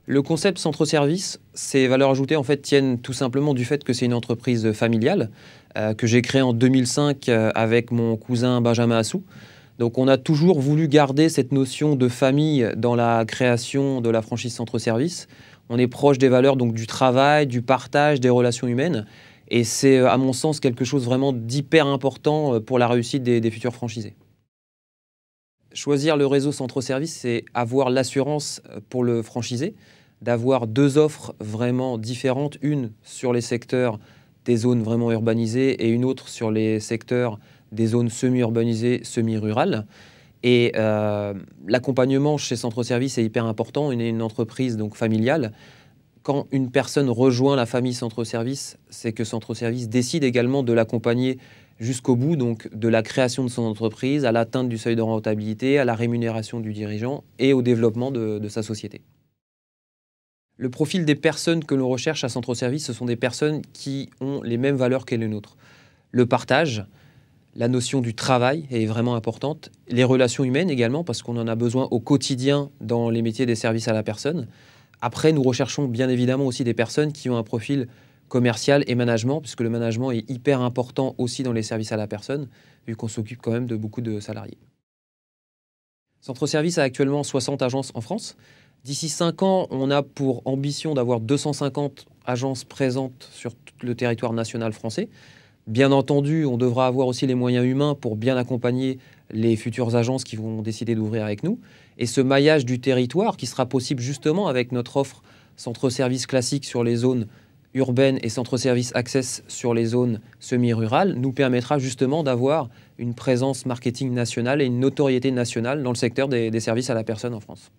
Le concept centre-service, ses valeurs ajoutées en fait tiennent tout simplement du fait que c'est une entreprise familiale que j'ai créée en 2005 avec mon cousin Benjamin Assou. Donc on a toujours voulu garder cette notion de famille dans la création de la franchise centre-service. On est proche des valeurs donc du travail, du partage, des relations humaines. Et c'est à mon sens quelque chose vraiment d'hyper important pour la réussite des futurs franchisés. Choisir le réseau centre-service, c'est avoir l'assurance pour le franchisé d'avoir deux offres vraiment différentes, une sur les secteurs des zones vraiment urbanisées et une autre sur les secteurs des zones semi-urbanisées, semi-rurales. Et l'accompagnement chez Centre Service est hyper important. On est une entreprise donc familiale. Quand une personne rejoint la famille Centre Service, c'est que Centre Service décide également de l'accompagner jusqu'au bout, donc de la création de son entreprise, à l'atteinte du seuil de rentabilité, à la rémunération du dirigeant et au développement de sa société. Le profil des personnes que l'on recherche à Centre Service, ce sont des personnes qui ont les mêmes valeurs que les nôtres. Le partage, la notion du travail est vraiment importante, les relations humaines également, parce qu'on en a besoin au quotidien dans les métiers des services à la personne. Après, nous recherchons bien évidemment aussi des personnes qui ont un profil commercial et management, puisque le management est hyper important aussi dans les services à la personne, vu qu'on s'occupe quand même de beaucoup de salariés. Centre Service a actuellement 60 agences en France. D'ici 5 ans, on a pour ambition d'avoir 250 agences présentes sur tout le territoire national français. Bien entendu, on devra avoir aussi les moyens humains pour bien accompagner les futures agences qui vont décider d'ouvrir avec nous. Et ce maillage du territoire qui sera possible justement avec notre offre centre-service classique sur les zones urbaines et centre-service access sur les zones semi-rurales nous permettra justement d'avoir une présence marketing nationale et une notoriété nationale dans le secteur des services à la personne en France.